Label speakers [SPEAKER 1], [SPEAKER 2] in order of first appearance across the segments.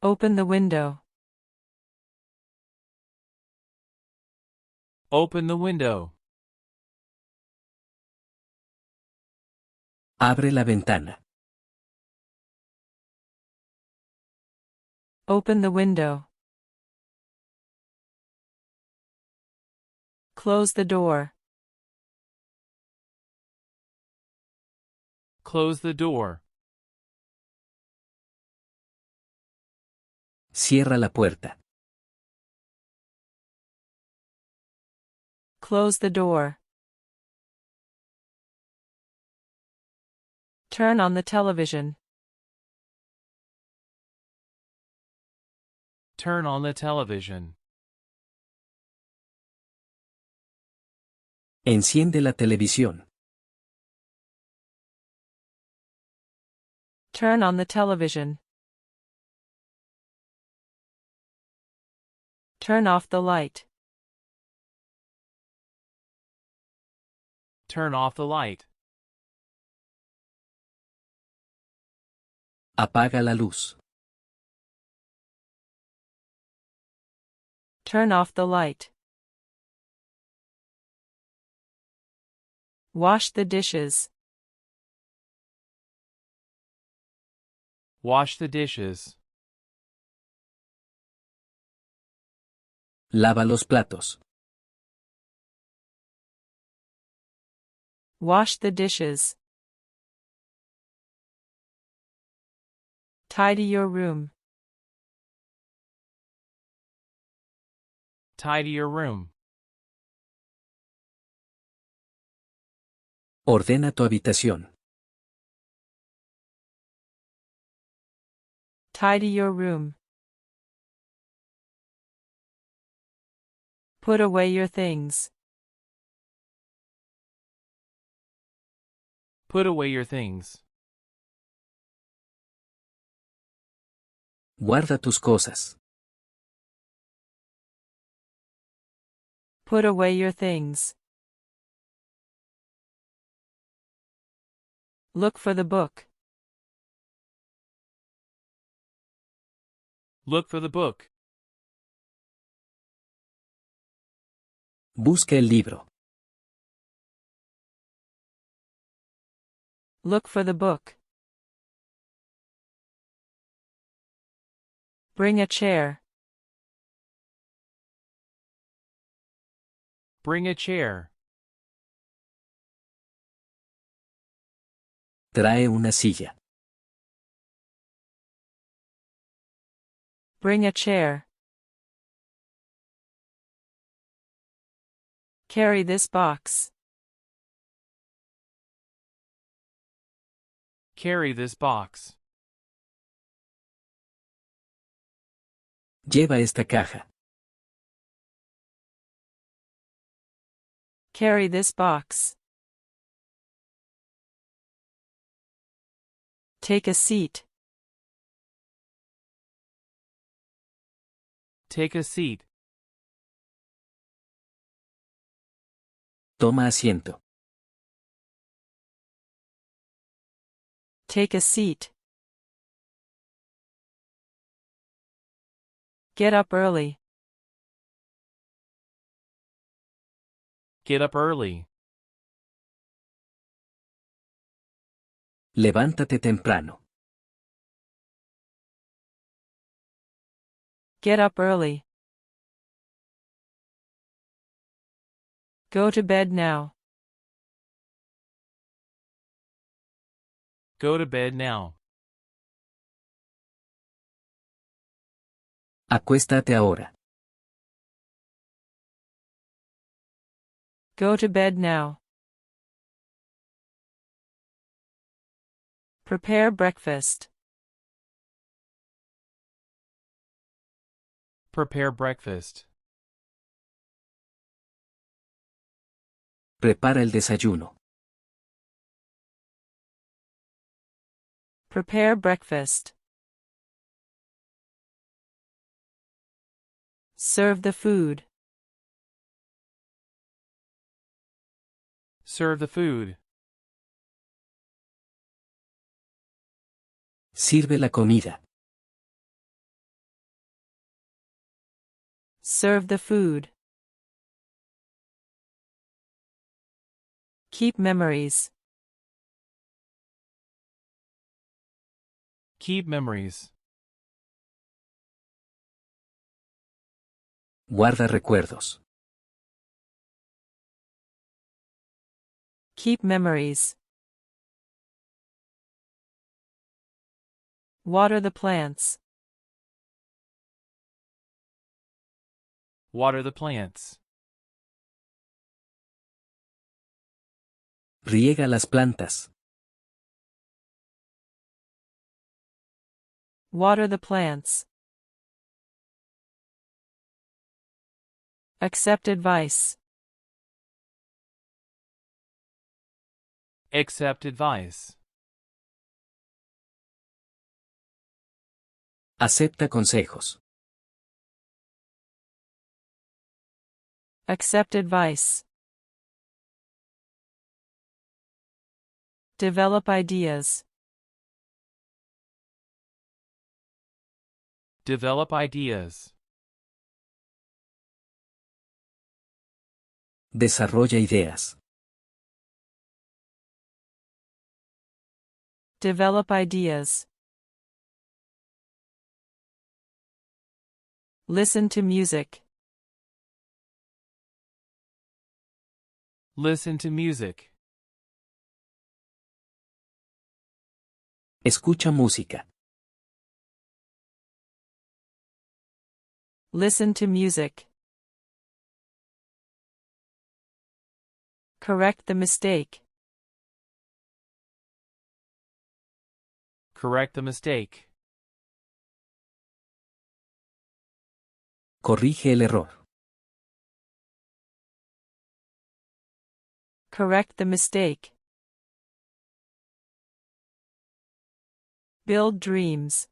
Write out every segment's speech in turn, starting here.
[SPEAKER 1] Open the window.
[SPEAKER 2] Open the window.
[SPEAKER 3] Abre la ventana.
[SPEAKER 1] Open the window. Close the door.
[SPEAKER 2] Close the door.
[SPEAKER 3] Cierra la puerta.
[SPEAKER 1] Close the door. Turn on the television.
[SPEAKER 2] Turn on the television.
[SPEAKER 3] Enciende la televisión.
[SPEAKER 1] Turn on the television. Turn off the light.
[SPEAKER 2] Turn off the light.
[SPEAKER 3] Apaga la luz.
[SPEAKER 1] Turn off the light. Wash the dishes.
[SPEAKER 2] Wash the dishes.
[SPEAKER 3] Lava los platos.
[SPEAKER 1] Wash the dishes. Tidy your room.
[SPEAKER 2] Tidy your room.
[SPEAKER 3] Ordena tu habitación.
[SPEAKER 1] Tidy your room. Put away your things.
[SPEAKER 2] Put away your things.
[SPEAKER 3] Guarda tus cosas.
[SPEAKER 1] Put away your things. Look for the book.
[SPEAKER 2] Look for the book.
[SPEAKER 3] Busca el libro.
[SPEAKER 1] Look for the book. Bring a chair.
[SPEAKER 2] Bring a chair.
[SPEAKER 3] Trae una silla.
[SPEAKER 1] Bring a chair. Carry this box.
[SPEAKER 2] Carry this box.
[SPEAKER 3] Lleva esta caja.
[SPEAKER 1] Carry this box. Take a seat.
[SPEAKER 2] Take a seat.
[SPEAKER 3] Toma asiento.
[SPEAKER 1] Take a seat. Get up early.
[SPEAKER 2] Get up early.
[SPEAKER 3] Levántate temprano.
[SPEAKER 1] Get up early. Go to bed now.
[SPEAKER 2] Go to bed now.
[SPEAKER 3] Acuéstate ahora.
[SPEAKER 1] Go to bed now. Prepare breakfast.
[SPEAKER 2] Prepare breakfast.
[SPEAKER 3] Prepara el desayuno.
[SPEAKER 1] Prepare breakfast. Serve the food.
[SPEAKER 2] Serve the food.
[SPEAKER 3] Sirve la comida.
[SPEAKER 1] Serve the food. Keep memories.
[SPEAKER 2] Keep memories.
[SPEAKER 3] Guarda recuerdos.
[SPEAKER 1] Keep memories. Water the plants.
[SPEAKER 2] Water the plants.
[SPEAKER 3] Riega las plantas.
[SPEAKER 1] Water the plants. Accept advice.
[SPEAKER 2] Accept advice.
[SPEAKER 3] Acepta consejos.
[SPEAKER 1] Accept advice. Develop ideas.
[SPEAKER 2] Develop ideas.
[SPEAKER 3] Desarrolla ideas.
[SPEAKER 1] Develop ideas. Listen to music.
[SPEAKER 2] Listen to music.
[SPEAKER 3] Escucha música.
[SPEAKER 1] Listen to music. Correct the mistake.
[SPEAKER 2] Correct the mistake.
[SPEAKER 3] Corrige el error.
[SPEAKER 1] Correct the mistake. Build dreams.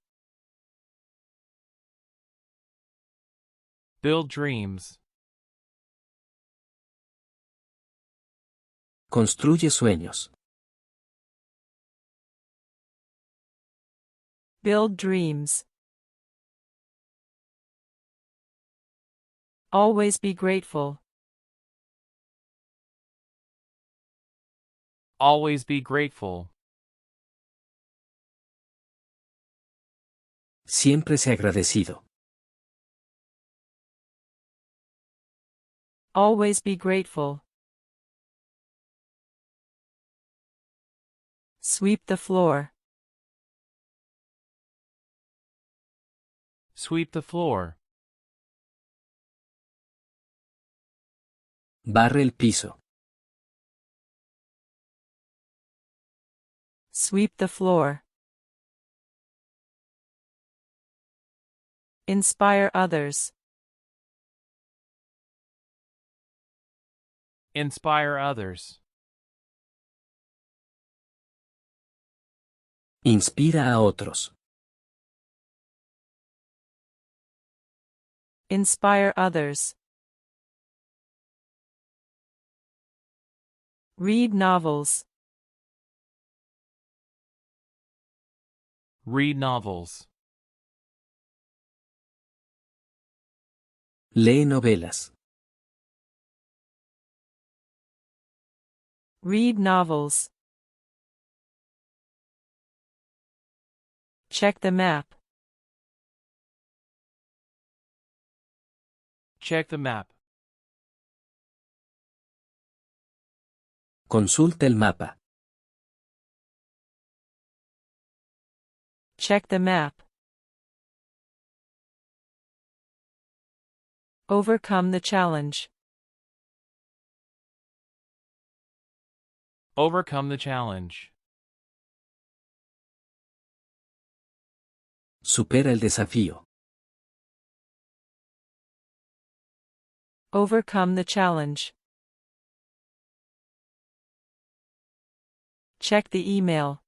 [SPEAKER 2] Build dreams.
[SPEAKER 3] Construye sueños.
[SPEAKER 1] Build dreams. Always be grateful.
[SPEAKER 2] Always be grateful.
[SPEAKER 3] Siempre sé agradecido.
[SPEAKER 1] Always be grateful. Sweep the floor.
[SPEAKER 2] Sweep the floor.
[SPEAKER 3] Barre el piso.
[SPEAKER 1] Sweep the floor. Inspire others.
[SPEAKER 2] Inspire others.
[SPEAKER 3] Inspira a otros.
[SPEAKER 1] Inspire others. Read novels.
[SPEAKER 2] Read novels.
[SPEAKER 3] Lee novelas.
[SPEAKER 1] Read novels. Check the map.
[SPEAKER 2] Check the map.
[SPEAKER 3] Consulta el mapa.
[SPEAKER 1] Check the map. Overcome the challenge.
[SPEAKER 2] Overcome the challenge.
[SPEAKER 3] Supera el desafío.
[SPEAKER 1] Overcome the challenge. Check the email.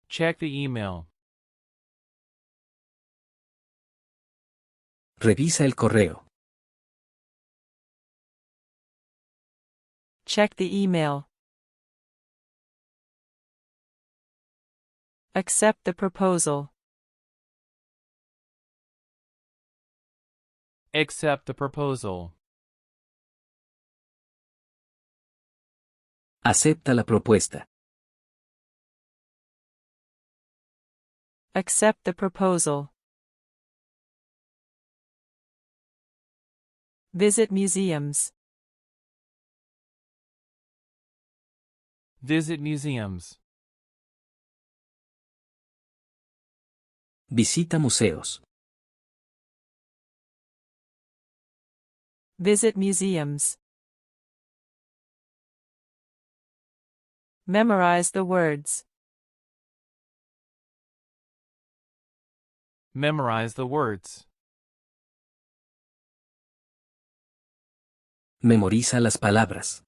[SPEAKER 2] Check the email.
[SPEAKER 3] Revisa el correo.
[SPEAKER 1] Check the email. Accept the proposal.
[SPEAKER 2] Accept the proposal.
[SPEAKER 3] Acepta la propuesta.
[SPEAKER 1] Accept the proposal. Visit museums.
[SPEAKER 2] Visit museums.
[SPEAKER 3] Visita museos.
[SPEAKER 1] Visit museums. Memorize the words.
[SPEAKER 2] Memorize the words.
[SPEAKER 3] Memoriza las palabras.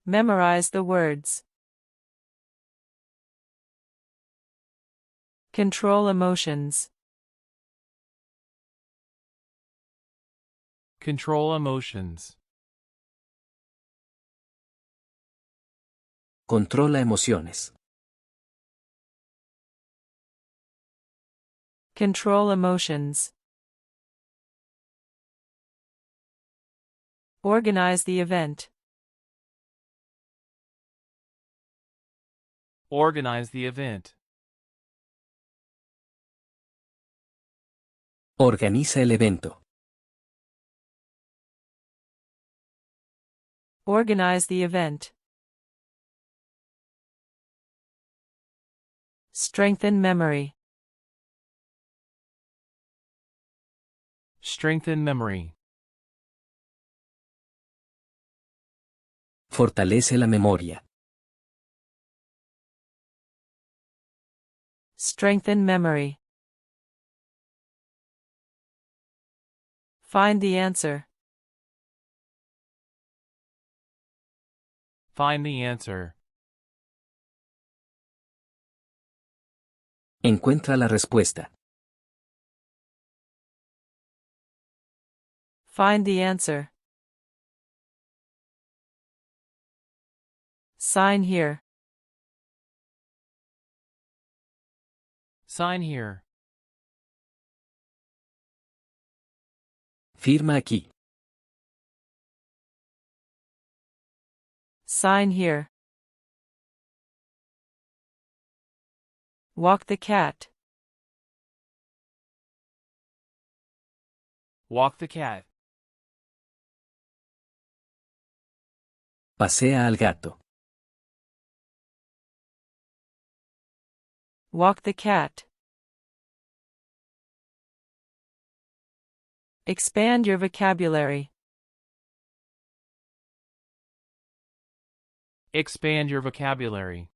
[SPEAKER 1] Memorize the words. Control emotions.
[SPEAKER 2] Control emotions.
[SPEAKER 3] Controla emociones.
[SPEAKER 1] Control emotions. Organize the event.
[SPEAKER 2] Organize the event.
[SPEAKER 3] Organiza el evento.
[SPEAKER 1] Organize the event. Strengthen memory.
[SPEAKER 2] Strengthen memory.
[SPEAKER 3] Fortalece la memoria.
[SPEAKER 1] Strengthen memory. Find the answer.
[SPEAKER 2] Find the answer.
[SPEAKER 3] Encuentra la respuesta.
[SPEAKER 1] Find the answer. Sign here.
[SPEAKER 2] Sign here.
[SPEAKER 3] Firma aquí.
[SPEAKER 1] Sign here. Walk the cat.
[SPEAKER 2] Walk the cat.
[SPEAKER 3] Pasea al gato.
[SPEAKER 1] Walk the cat. Expand your vocabulary.
[SPEAKER 2] Expand your vocabulary.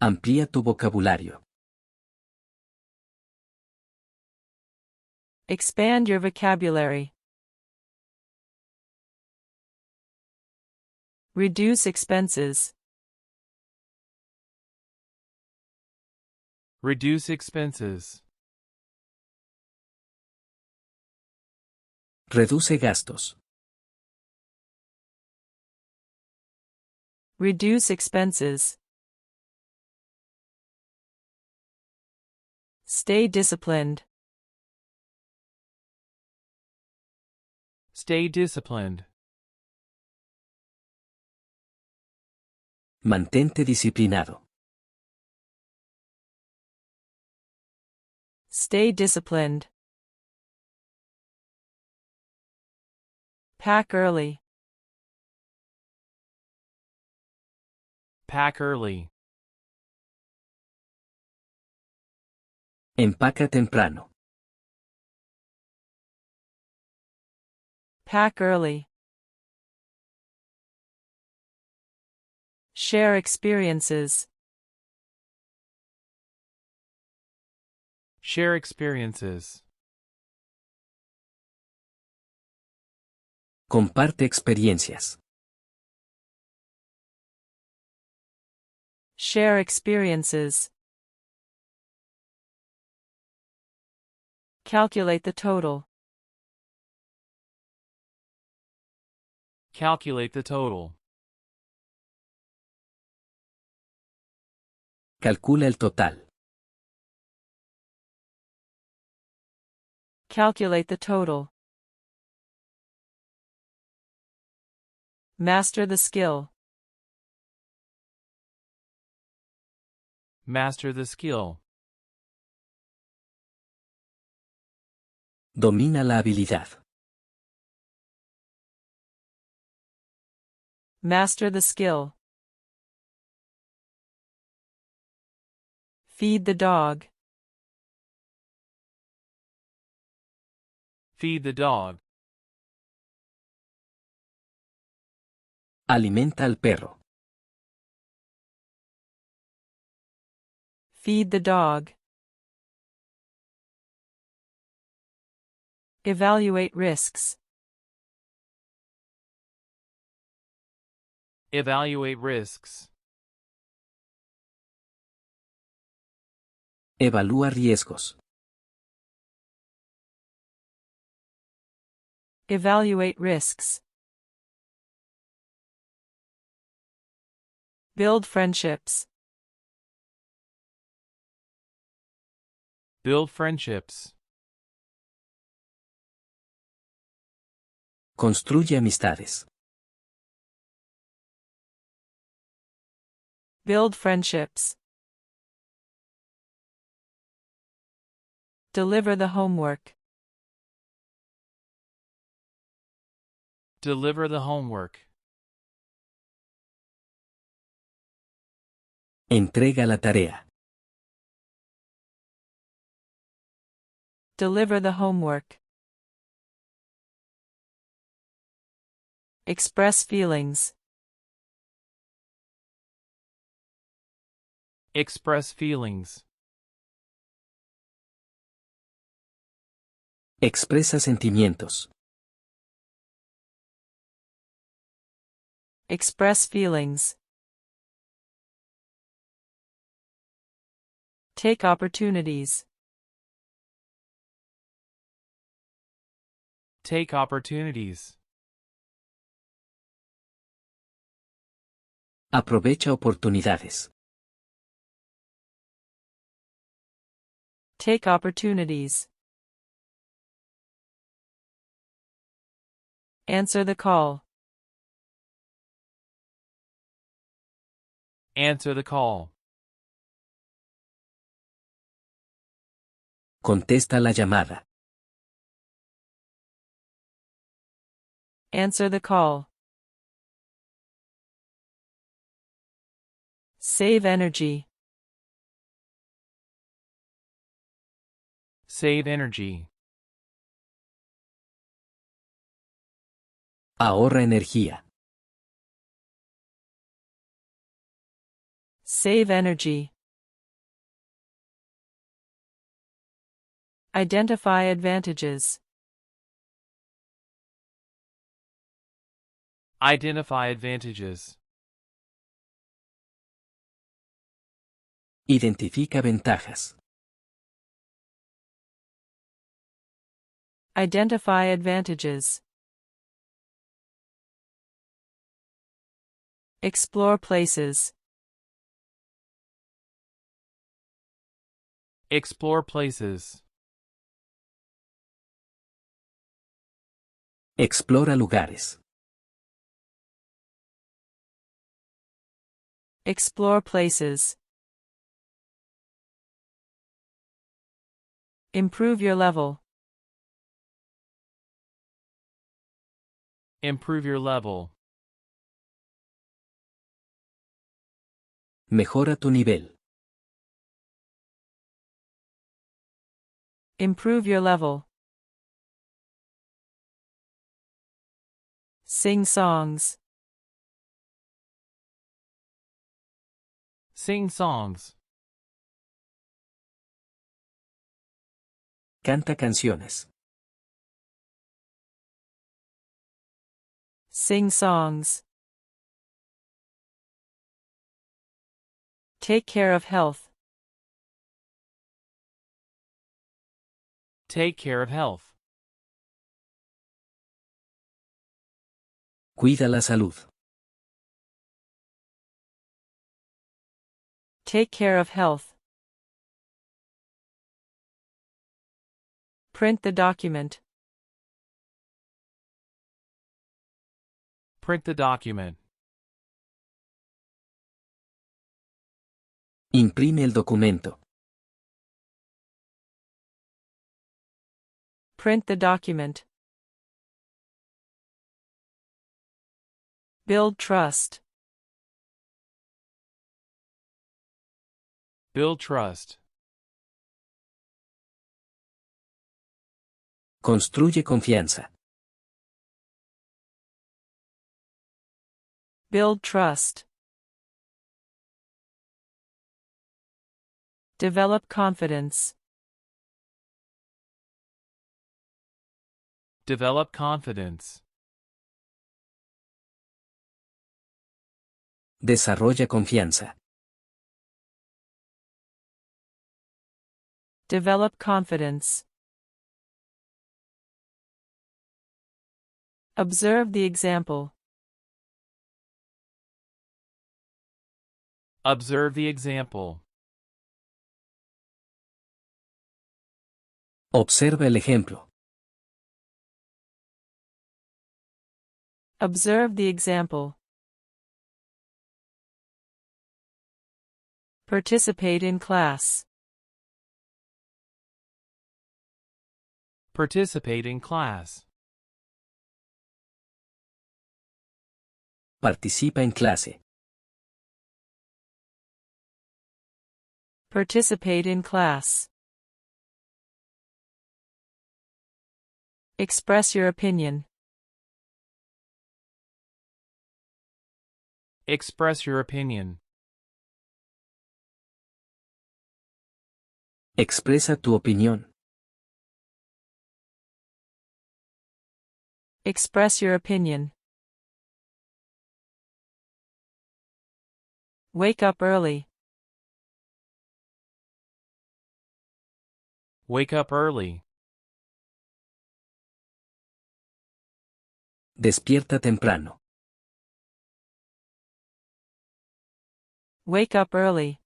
[SPEAKER 3] Amplía tu vocabulario.
[SPEAKER 1] Expand your vocabulary. Reduce expenses.
[SPEAKER 2] Reduce expenses.
[SPEAKER 3] Reduce gastos.
[SPEAKER 1] Reduce expenses. Stay disciplined.
[SPEAKER 2] Stay disciplined.
[SPEAKER 3] Mantente disciplinado.
[SPEAKER 1] Stay disciplined. Pack early.
[SPEAKER 2] Pack early.
[SPEAKER 3] Empaca temprano.
[SPEAKER 1] Pack early. Share experiences.
[SPEAKER 2] Share experiences.
[SPEAKER 3] Comparte experiencias.
[SPEAKER 1] Share experiences. Calculate the total.
[SPEAKER 2] Calculate the total.
[SPEAKER 3] Calcula el total.
[SPEAKER 1] Calculate the total. Master the skill.
[SPEAKER 2] Master the skill.
[SPEAKER 3] Domina la habilidad.
[SPEAKER 1] Master the skill. Feed the dog.
[SPEAKER 2] Feed the dog.
[SPEAKER 3] Alimenta al perro.
[SPEAKER 1] Feed the dog. Evaluate risks.
[SPEAKER 2] Evaluate risks.
[SPEAKER 3] Evalúa riesgos.
[SPEAKER 1] Evaluate risks. Build friendships.
[SPEAKER 2] Build friendships.
[SPEAKER 3] Construye amistades.
[SPEAKER 1] Build friendships. Deliver the homework.
[SPEAKER 2] Deliver the homework.
[SPEAKER 3] Entrega la tarea.
[SPEAKER 1] Deliver the homework. Express feelings.
[SPEAKER 2] Express feelings.
[SPEAKER 3] Expresa sentimientos.
[SPEAKER 1] Express feelings. Take opportunities.
[SPEAKER 2] Take opportunities.
[SPEAKER 3] Aprovecha oportunidades.
[SPEAKER 1] Take opportunities. Answer the call.
[SPEAKER 2] Answer the call.
[SPEAKER 3] Contesta la llamada.
[SPEAKER 1] Answer the call. Save energy.
[SPEAKER 2] Save energy.
[SPEAKER 3] Ahorra energía.
[SPEAKER 1] Save energy. Identify advantages.
[SPEAKER 2] Identify advantages.
[SPEAKER 3] Identifica ventajas.
[SPEAKER 1] Identify advantages. Explore places.
[SPEAKER 2] Explore places.
[SPEAKER 3] Explora lugares.
[SPEAKER 1] Explore places. Improve your level.
[SPEAKER 2] Improve your level.
[SPEAKER 3] Mejora tu nivel.
[SPEAKER 1] Improve your level. Sing songs.
[SPEAKER 2] Sing songs.
[SPEAKER 3] Canta canciones.
[SPEAKER 1] Sing songs. Take care of health.
[SPEAKER 2] Take care of health.
[SPEAKER 3] Cuida la salud.
[SPEAKER 1] Take care of health. Print the document.
[SPEAKER 2] Print the document.
[SPEAKER 3] Imprime el documento.
[SPEAKER 1] Print the document. Build trust.
[SPEAKER 2] Build trust.
[SPEAKER 3] Construye confianza.
[SPEAKER 1] Build trust. Develop confidence.
[SPEAKER 2] Develop confidence.
[SPEAKER 3] Desarrolla confianza.
[SPEAKER 1] Develop confidence. Observe the example.
[SPEAKER 2] Observe the example.
[SPEAKER 3] Observa el ejemplo.
[SPEAKER 1] Observe the example. Participate in class.
[SPEAKER 2] Participate in class.
[SPEAKER 3] Participa en clase.
[SPEAKER 1] Participate in class. Express your opinion.
[SPEAKER 2] Express your opinion.
[SPEAKER 3] Expresa tu opinión.
[SPEAKER 1] Express your opinion. Wake up early.
[SPEAKER 2] Wake up early.
[SPEAKER 3] Despierta temprano.
[SPEAKER 1] Wake up early.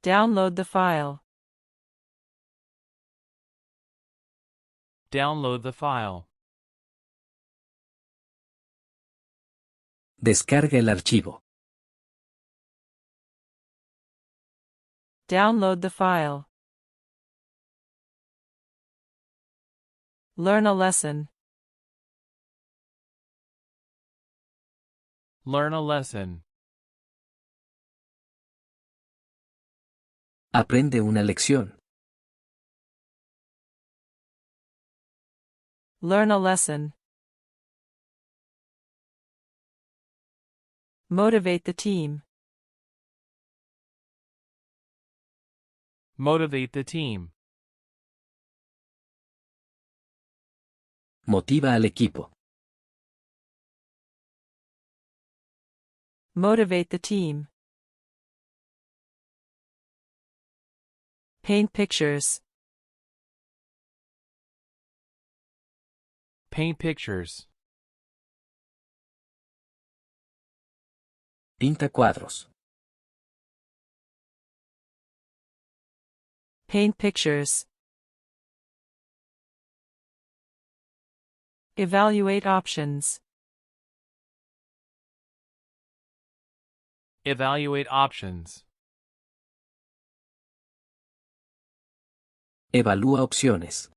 [SPEAKER 1] Download the file.
[SPEAKER 2] Download the file.
[SPEAKER 3] Descarga el archivo.
[SPEAKER 1] Download the file. Learn a lesson.
[SPEAKER 2] Learn a lesson.
[SPEAKER 3] Aprende una lección.
[SPEAKER 1] Learn a lesson. Motivate the team.
[SPEAKER 2] Motivate the team.
[SPEAKER 3] Motiva al equipo.
[SPEAKER 1] Motivate the team. Paint pictures.
[SPEAKER 2] Paint pictures.
[SPEAKER 3] Pinta cuadros.
[SPEAKER 1] Paint pictures. Evaluate options.
[SPEAKER 2] Evaluate options.
[SPEAKER 3] Evalúa opciones.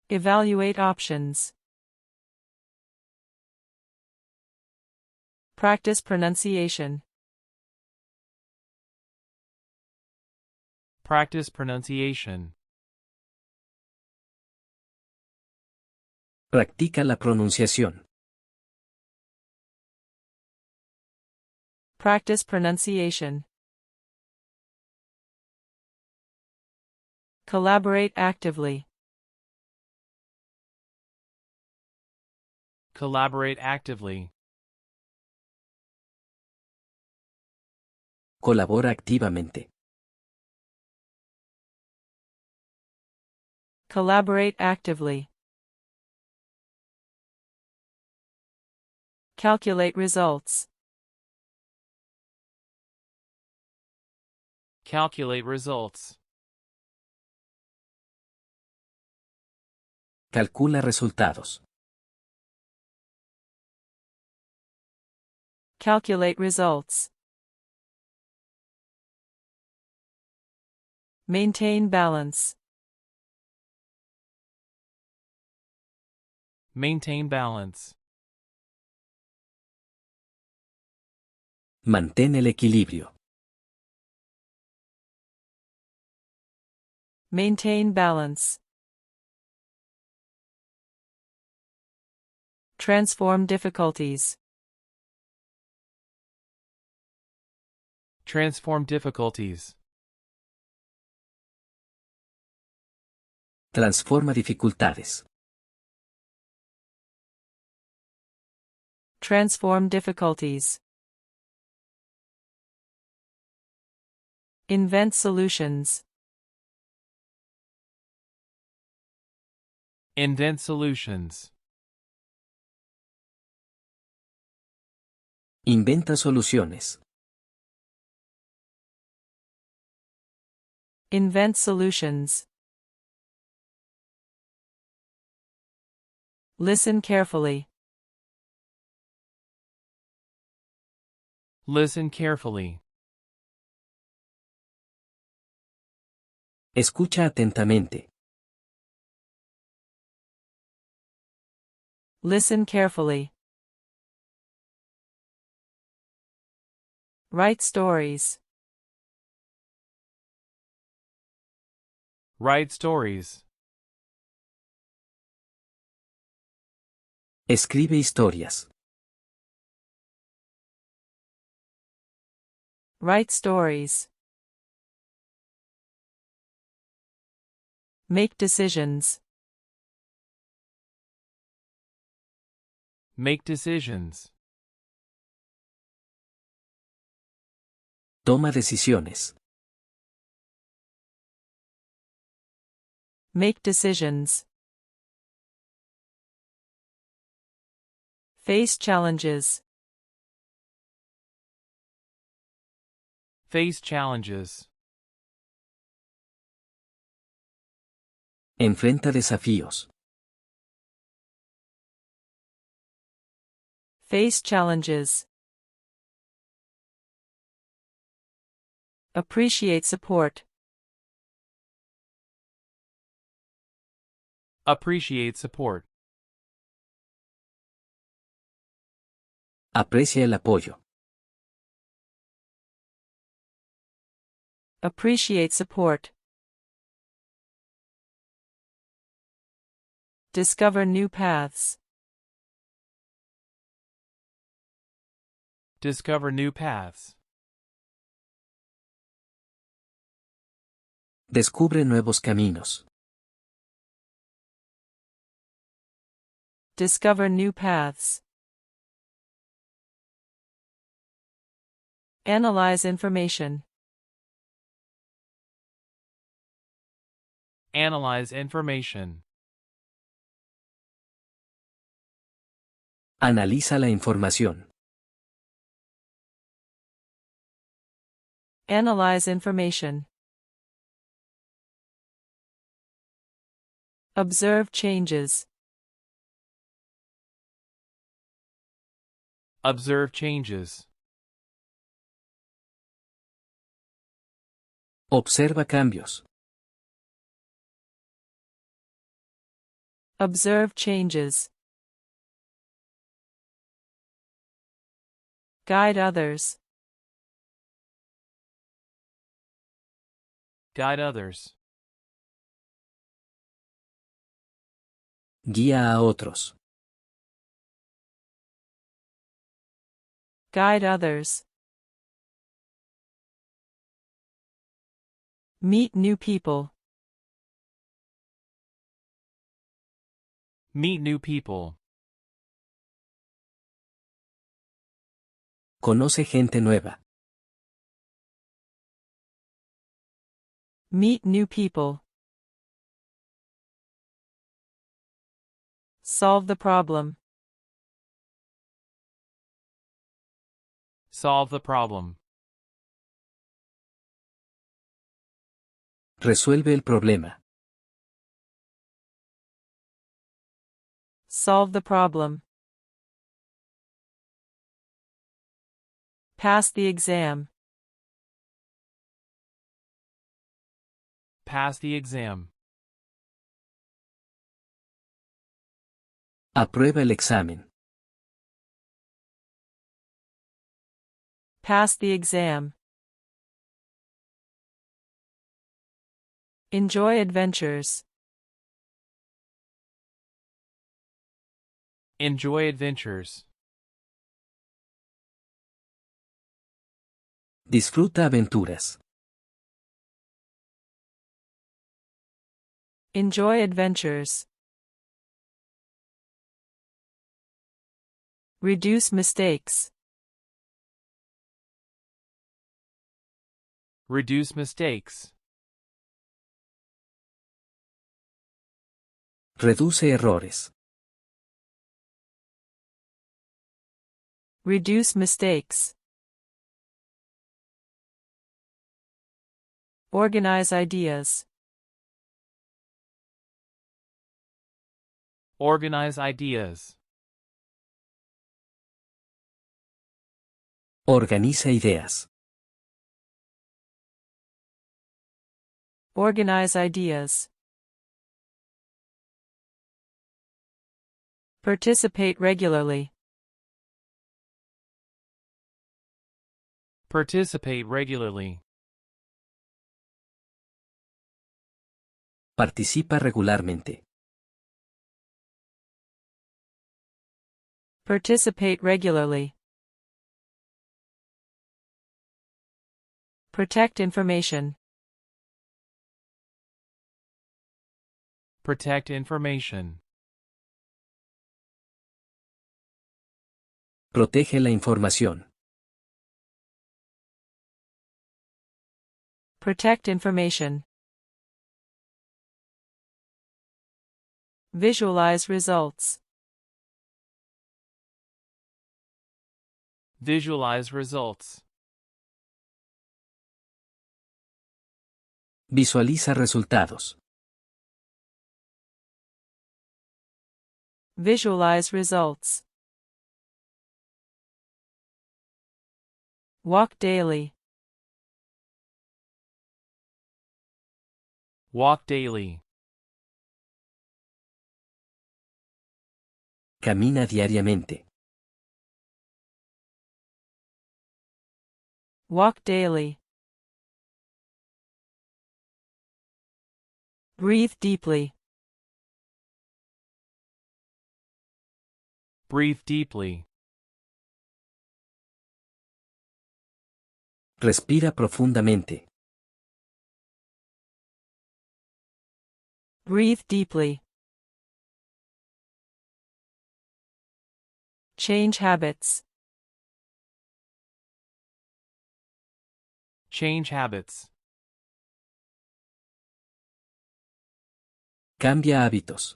[SPEAKER 1] Evaluate options. Practice pronunciation.
[SPEAKER 2] Practice pronunciation.
[SPEAKER 3] Practica la pronunciación.
[SPEAKER 1] Practice pronunciation. Collaborate actively.
[SPEAKER 2] Collaborate actively.
[SPEAKER 3] Colabora activamente.
[SPEAKER 1] Collaborate actively. Calculate results.
[SPEAKER 2] Calculate results.
[SPEAKER 3] Calcula resultados.
[SPEAKER 1] Calculate results. Maintain balance.
[SPEAKER 2] Maintain balance.
[SPEAKER 3] Mantén el equilibrio.
[SPEAKER 1] Maintain balance. Transform difficulties.
[SPEAKER 2] Transform difficulties.
[SPEAKER 3] Transforma dificultades.
[SPEAKER 1] Transform difficulties. Invent solutions.
[SPEAKER 2] Invent solutions.
[SPEAKER 3] Inventa soluciones.
[SPEAKER 1] Invent solutions. Listen carefully.
[SPEAKER 2] Listen carefully.
[SPEAKER 3] Escucha atentamente.
[SPEAKER 1] Listen carefully. Write stories.
[SPEAKER 2] Write stories.
[SPEAKER 3] Escribe historias.
[SPEAKER 1] Write stories. Make decisions.
[SPEAKER 2] Make decisions.
[SPEAKER 3] Toma decisiones.
[SPEAKER 1] Make decisions. Face challenges.
[SPEAKER 2] Face challenges.
[SPEAKER 3] Enfrenta desafíos.
[SPEAKER 1] Face challenges. Appreciate support.
[SPEAKER 2] Appreciate support.
[SPEAKER 3] Aprecia el apoyo.
[SPEAKER 1] Appreciate support. Discover new paths.
[SPEAKER 2] Discover new paths.
[SPEAKER 3] Descubre nuevos caminos.
[SPEAKER 1] Discover new paths. Analyze information.
[SPEAKER 2] Analyze information.
[SPEAKER 3] Analiza la información.
[SPEAKER 1] Analyze information. Observe changes.
[SPEAKER 2] Observe changes.
[SPEAKER 3] Observa cambios.
[SPEAKER 1] Observe changes. Guide others.
[SPEAKER 2] Guide others.
[SPEAKER 3] Guía a otros.
[SPEAKER 1] Guide others. Meet new people.
[SPEAKER 2] Meet new people.
[SPEAKER 3] Conoce gente nueva.
[SPEAKER 1] Meet new people. Solve the problem.
[SPEAKER 2] Solve the problem.
[SPEAKER 3] Resuelve el problema.
[SPEAKER 1] Solve the problem. Pass the exam.
[SPEAKER 2] Pass the exam.
[SPEAKER 3] Aprueba el examen.
[SPEAKER 1] Pass the exam. Enjoy adventures.
[SPEAKER 2] Enjoy adventures.
[SPEAKER 3] Disfruta aventuras.
[SPEAKER 1] Enjoy adventures. Reduce mistakes.
[SPEAKER 2] Reduce mistakes.
[SPEAKER 3] Reduce errores.
[SPEAKER 1] Reduce mistakes. Organize ideas.
[SPEAKER 2] Organize ideas.
[SPEAKER 3] Organiza ideas.
[SPEAKER 1] Organize ideas. Participate regularly.
[SPEAKER 2] Participate regularly.
[SPEAKER 3] Participa regularmente.
[SPEAKER 1] Participate regularly. Protect information.
[SPEAKER 2] Protect information.
[SPEAKER 3] Protege la información.
[SPEAKER 1] Protect information. Visualize results.
[SPEAKER 2] Visualize results.
[SPEAKER 3] Visualiza resultados.
[SPEAKER 1] Visualize results. Walk daily.
[SPEAKER 2] Walk daily.
[SPEAKER 3] Camina diariamente.
[SPEAKER 1] Walk daily. Breathe deeply.
[SPEAKER 2] Breathe deeply.
[SPEAKER 3] Respira profundamente.
[SPEAKER 1] Breathe deeply. Change habits.
[SPEAKER 2] Change habits.
[SPEAKER 3] Cambia hábitos.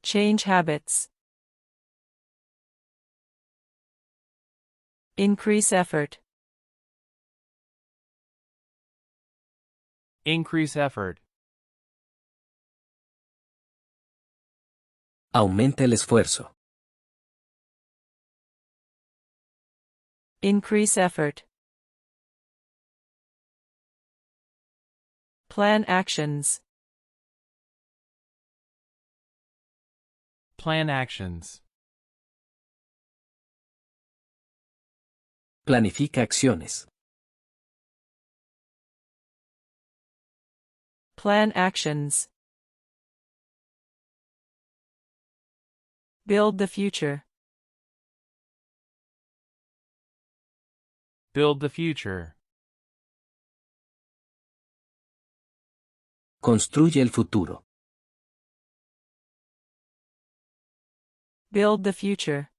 [SPEAKER 1] Change habits. Increase effort.
[SPEAKER 2] Increase effort.
[SPEAKER 3] Aumenta el esfuerzo.
[SPEAKER 1] Increase effort. Plan actions.
[SPEAKER 2] Plan actions.
[SPEAKER 3] Planifica acciones.
[SPEAKER 1] Plan actions. Build the future.
[SPEAKER 2] Build the future.
[SPEAKER 3] Construye el futuro.
[SPEAKER 1] Build the future.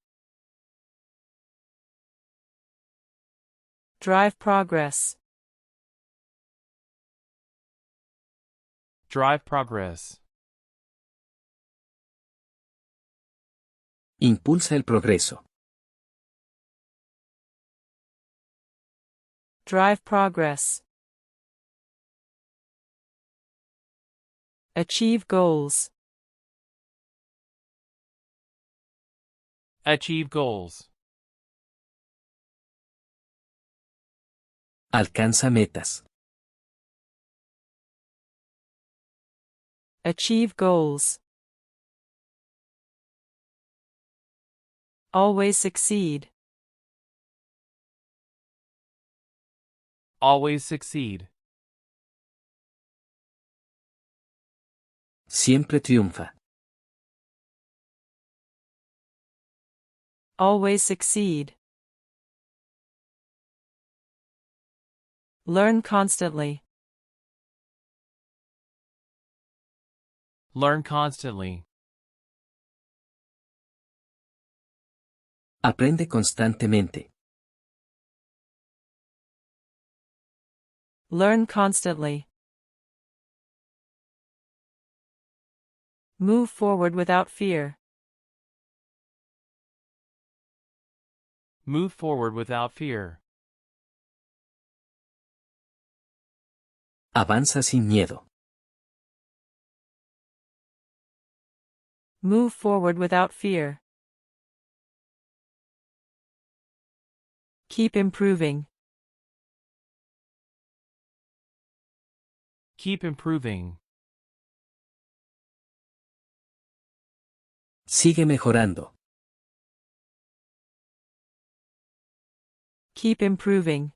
[SPEAKER 1] Drive progress.
[SPEAKER 2] Drive progress.
[SPEAKER 3] Impulsa el progreso.
[SPEAKER 1] Drive progress. Achieve goals.
[SPEAKER 2] Achieve goals.
[SPEAKER 3] Alcanza metas.
[SPEAKER 1] Achieve goals. Always succeed.
[SPEAKER 2] Always succeed.
[SPEAKER 3] Siempre triunfa.
[SPEAKER 1] Always succeed. Learn constantly.
[SPEAKER 2] Learn constantly.
[SPEAKER 3] Aprende constantemente.
[SPEAKER 1] Learn constantly. Move forward without fear.
[SPEAKER 2] Move forward without fear.
[SPEAKER 3] Avanza sin miedo.
[SPEAKER 1] Move forward without fear. Keep improving.
[SPEAKER 2] Keep improving.
[SPEAKER 3] Sigue mejorando.
[SPEAKER 1] Keep improving.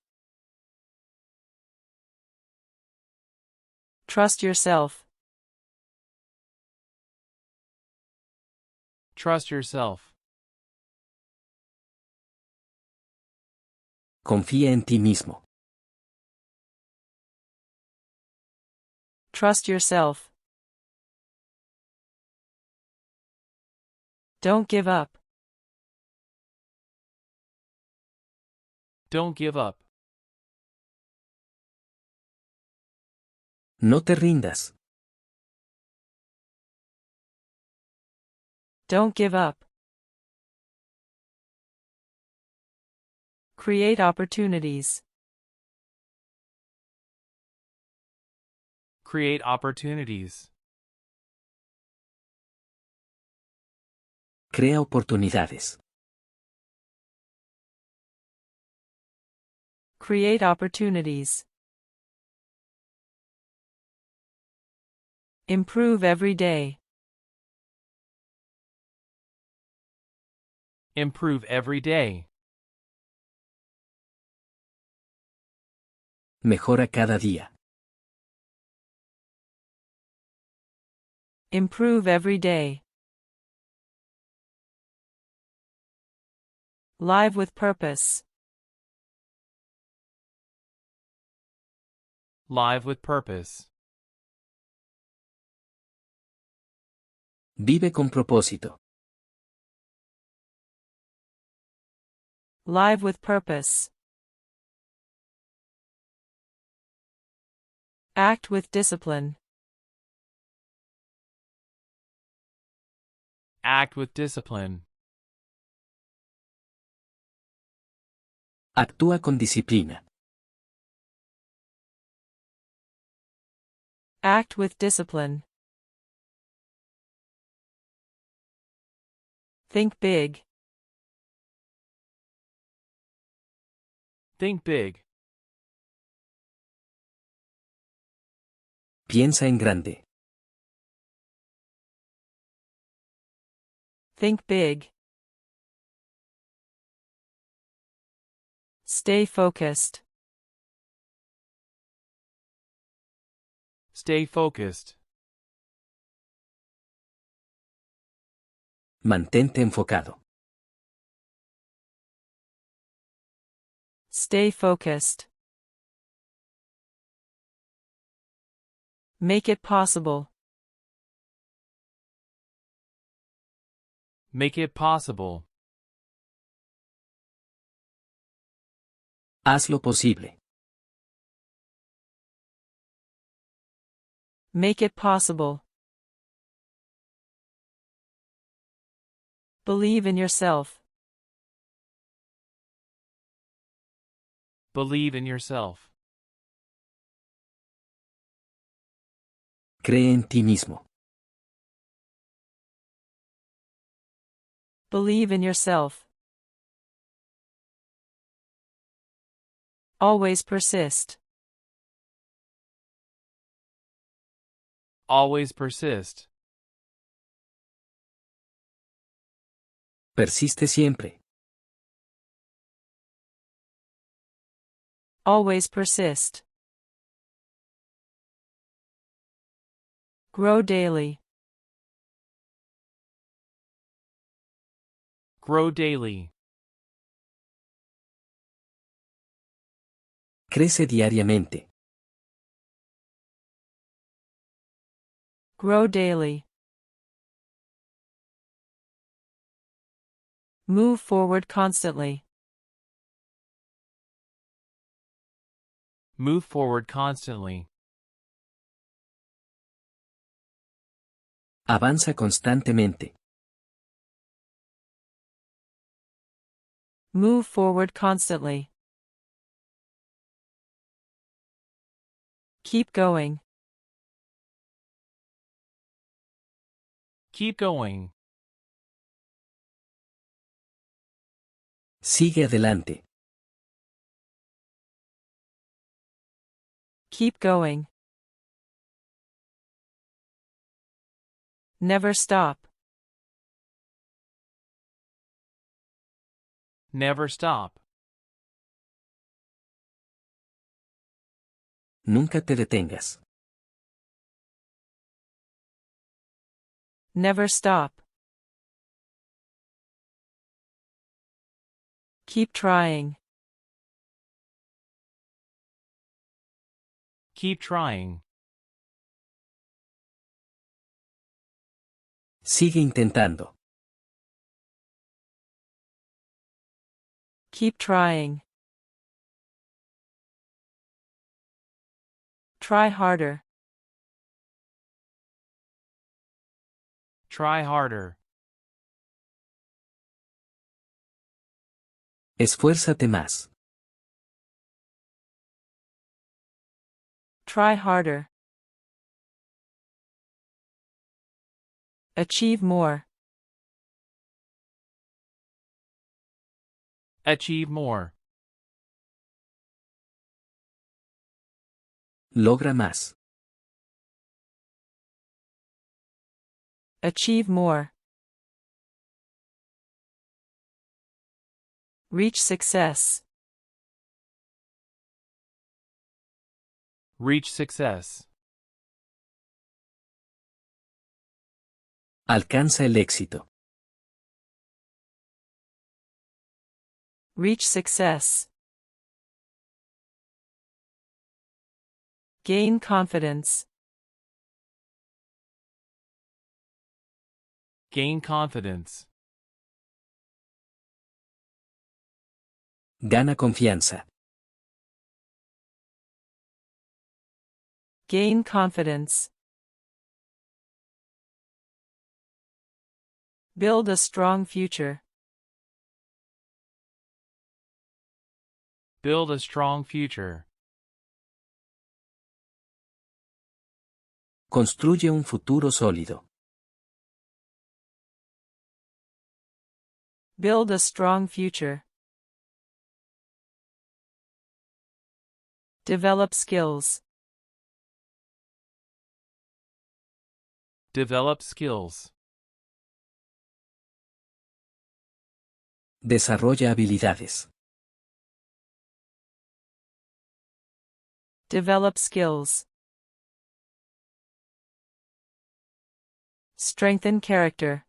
[SPEAKER 1] Trust yourself.
[SPEAKER 2] Trust yourself.
[SPEAKER 3] Confía en ti mismo.
[SPEAKER 1] Trust yourself. Don't give up.
[SPEAKER 2] Don't give up.
[SPEAKER 3] No te rindas.
[SPEAKER 1] Don't give up. Create opportunities.
[SPEAKER 2] Create opportunities.
[SPEAKER 3] Crea oportunidades.
[SPEAKER 1] Create opportunities. Improve every day.
[SPEAKER 2] Improve every day.
[SPEAKER 3] Mejora cada día.
[SPEAKER 1] Improve every day. Live with purpose.
[SPEAKER 2] Live with purpose.
[SPEAKER 3] Vive con propósito.
[SPEAKER 1] Live with purpose. Act with discipline.
[SPEAKER 2] Act with discipline.
[SPEAKER 3] Actúa con disciplina.
[SPEAKER 1] Act with discipline. Think big.
[SPEAKER 2] Think big.
[SPEAKER 3] Piensa en grande.
[SPEAKER 1] Think big. Stay focused.
[SPEAKER 2] Stay focused.
[SPEAKER 3] Mantente enfocado.
[SPEAKER 1] Stay focused. Make it possible.
[SPEAKER 2] Make it possible.
[SPEAKER 3] Hazlo posible.
[SPEAKER 1] Make it possible. Believe in yourself.
[SPEAKER 2] Believe in yourself.
[SPEAKER 3] Cree en ti mismo.
[SPEAKER 1] Believe in yourself. Always persist.
[SPEAKER 2] Always persist.
[SPEAKER 3] Persiste siempre.
[SPEAKER 1] Always persist. Grow daily.
[SPEAKER 2] Grow daily.
[SPEAKER 3] Crece diariamente.
[SPEAKER 1] Grow daily. Move forward constantly.
[SPEAKER 2] Move forward constantly.
[SPEAKER 3] Avanza constantemente.
[SPEAKER 1] Move forward constantly. Keep going.
[SPEAKER 2] Keep going.
[SPEAKER 3] Sigue adelante.
[SPEAKER 1] Keep going. Never stop.
[SPEAKER 2] Never stop.
[SPEAKER 3] Nunca te detengas.
[SPEAKER 1] Never stop. Keep trying.
[SPEAKER 2] Keep trying.
[SPEAKER 3] Sigue intentando.
[SPEAKER 1] Keep trying. Try harder.
[SPEAKER 2] Try harder.
[SPEAKER 3] Esfuérzate más.
[SPEAKER 1] Try harder. Achieve more.
[SPEAKER 2] Achieve more.
[SPEAKER 3] Logra más.
[SPEAKER 1] Achieve more. Reach success.
[SPEAKER 2] Reach success.
[SPEAKER 3] Alcanza el éxito.
[SPEAKER 1] Reach success. Gain confidence.
[SPEAKER 2] Gain confidence.
[SPEAKER 3] Gana confianza.
[SPEAKER 1] Gain confidence. Build a strong future.
[SPEAKER 2] Build a strong future.
[SPEAKER 3] Construye un futuro sólido.
[SPEAKER 1] Build a strong future. Develop skills.
[SPEAKER 2] Develop skills.
[SPEAKER 3] Desarrolla habilidades.
[SPEAKER 1] Develop skills. Strengthen character.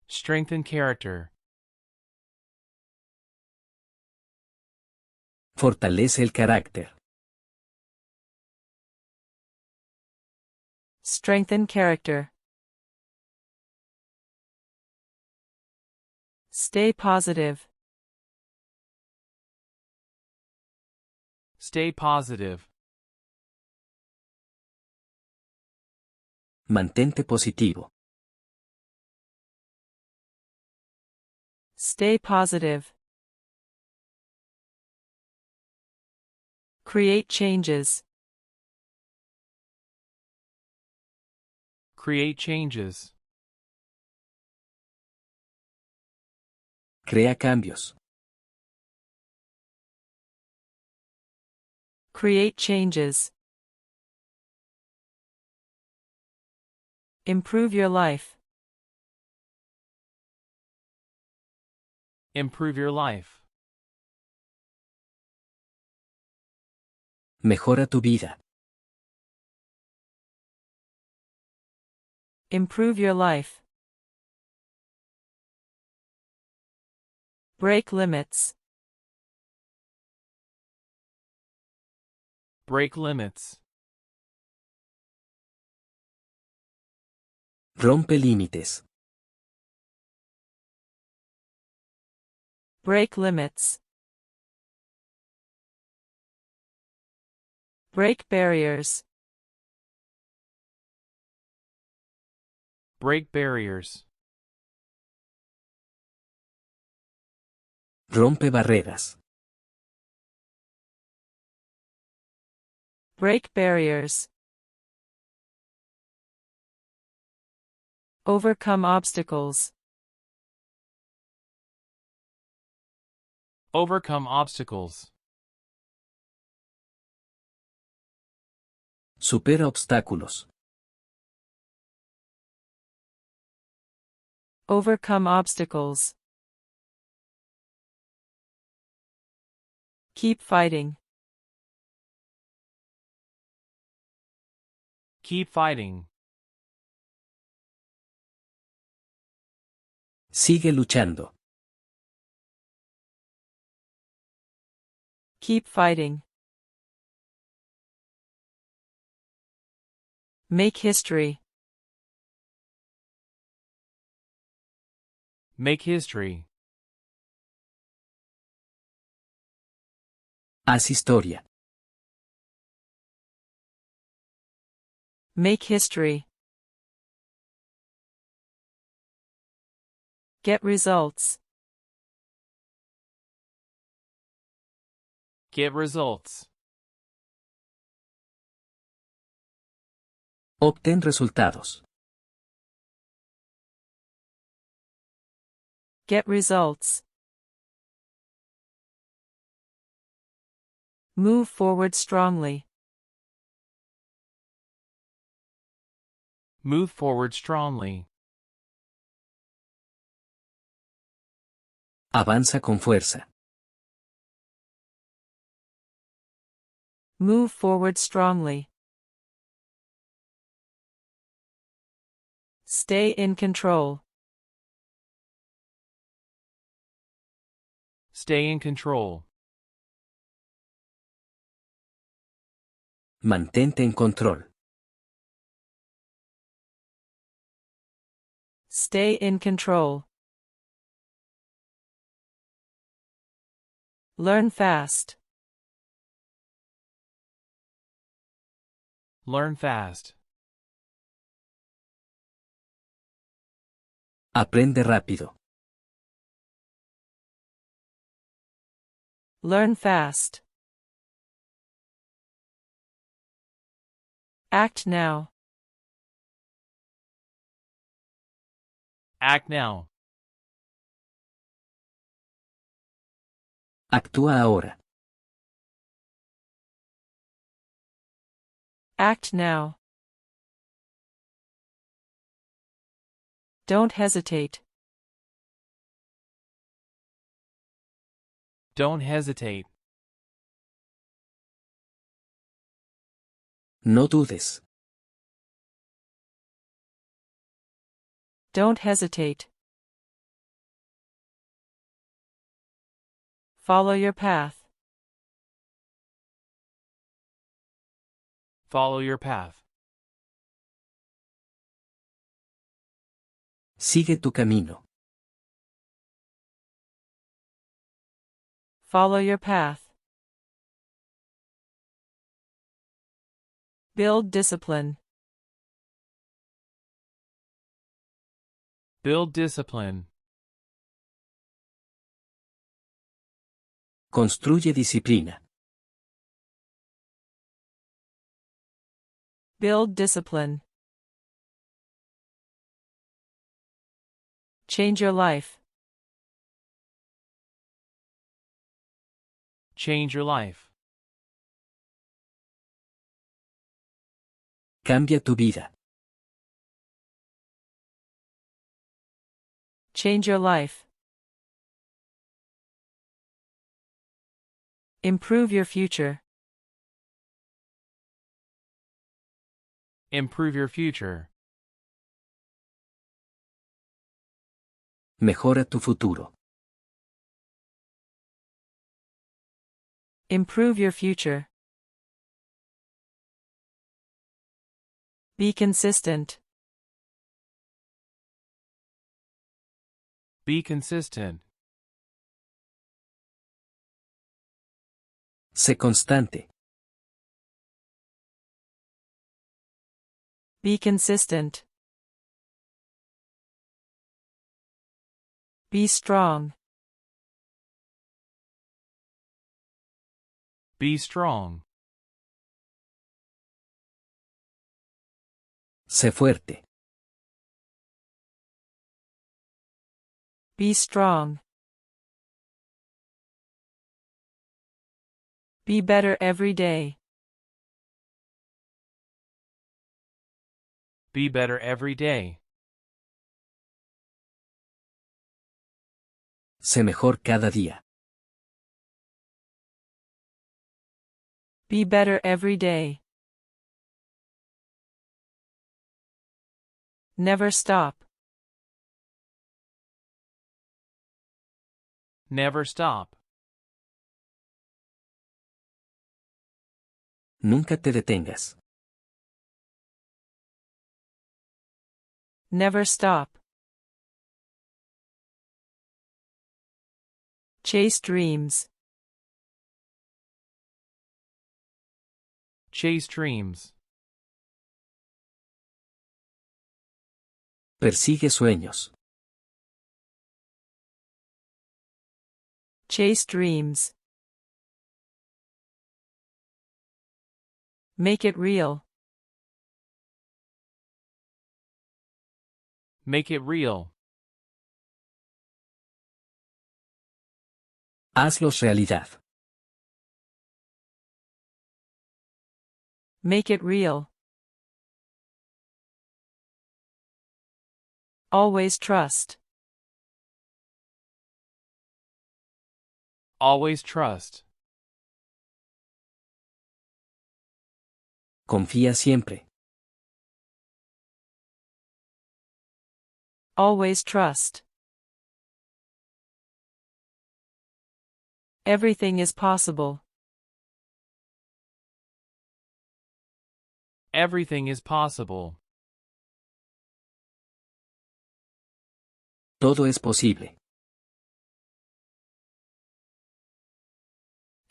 [SPEAKER 2] Strengthen character.
[SPEAKER 3] Fortalece el carácter.
[SPEAKER 1] Strengthen character. Stay positive.
[SPEAKER 2] Stay positive.
[SPEAKER 3] Mantente positivo.
[SPEAKER 1] Stay positive. Create changes.
[SPEAKER 2] Create changes.
[SPEAKER 3] Crea cambios.
[SPEAKER 1] Create changes. Improve your life.
[SPEAKER 2] Improve your life.
[SPEAKER 3] Mejora tu vida.
[SPEAKER 1] Improve your life. Break limits.
[SPEAKER 2] Break limits.
[SPEAKER 3] Rompe límites.
[SPEAKER 1] Break limits. Break barriers.
[SPEAKER 2] Break barriers.
[SPEAKER 3] Rompe barreras.
[SPEAKER 1] Break barriers. Overcome obstacles.
[SPEAKER 2] Overcome obstacles.
[SPEAKER 3] Supera obstáculos.
[SPEAKER 1] Overcome obstacles. Keep fighting.
[SPEAKER 2] Keep fighting.
[SPEAKER 3] Sigue luchando.
[SPEAKER 1] Keep fighting. Make history.
[SPEAKER 2] Make history.
[SPEAKER 3] Haz historia.
[SPEAKER 1] Make history. Get results.
[SPEAKER 2] Get results.
[SPEAKER 3] Obtén resultados.
[SPEAKER 1] Get results. Move forward strongly.
[SPEAKER 2] Move forward strongly.
[SPEAKER 3] Avanza con fuerza.
[SPEAKER 1] Move forward strongly. Stay in control.
[SPEAKER 2] Stay in control.
[SPEAKER 3] Mantente en control.
[SPEAKER 1] Stay in control. Learn fast.
[SPEAKER 2] Learn fast.
[SPEAKER 3] Aprende rápido.
[SPEAKER 1] Learn fast. Act now.
[SPEAKER 2] Act now.
[SPEAKER 3] Actúa ahora.
[SPEAKER 1] Act now. Don't hesitate.
[SPEAKER 2] Don't hesitate.
[SPEAKER 3] No dudes.
[SPEAKER 1] Don't hesitate. Follow your path.
[SPEAKER 2] Follow your path.
[SPEAKER 3] Sigue tu camino.
[SPEAKER 1] Follow your path. Build discipline.
[SPEAKER 2] Build discipline.
[SPEAKER 3] Construye disciplina.
[SPEAKER 1] Build discipline. Change your life.
[SPEAKER 2] Change your life.
[SPEAKER 3] Cambia tu vida.
[SPEAKER 1] Change your life. Improve your future.
[SPEAKER 2] Improve your future.
[SPEAKER 3] Mejora tu futuro.
[SPEAKER 1] Improve your future. Be consistent.
[SPEAKER 2] Be consistent.
[SPEAKER 3] Sé constante.
[SPEAKER 1] Be consistent. Be strong.
[SPEAKER 2] Be strong.
[SPEAKER 3] Sé fuerte.
[SPEAKER 1] Be strong. Be better every day.
[SPEAKER 2] Be better every day.
[SPEAKER 3] Sé mejor cada día.
[SPEAKER 1] Be better every day. Never stop.
[SPEAKER 2] Never stop.
[SPEAKER 3] Nunca te detengas.
[SPEAKER 1] Never stop. Chase dreams.
[SPEAKER 2] Chase dreams.
[SPEAKER 3] Persigue sueños.
[SPEAKER 1] Chase dreams. Make it real.
[SPEAKER 2] Make it real.
[SPEAKER 3] Hazlos realidad.
[SPEAKER 1] Make it real. Always trust.
[SPEAKER 2] Always trust.
[SPEAKER 3] Confía siempre.
[SPEAKER 1] Always trust. Everything is possible.
[SPEAKER 2] Everything is possible.
[SPEAKER 3] Todo es posible.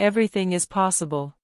[SPEAKER 1] Everything is possible.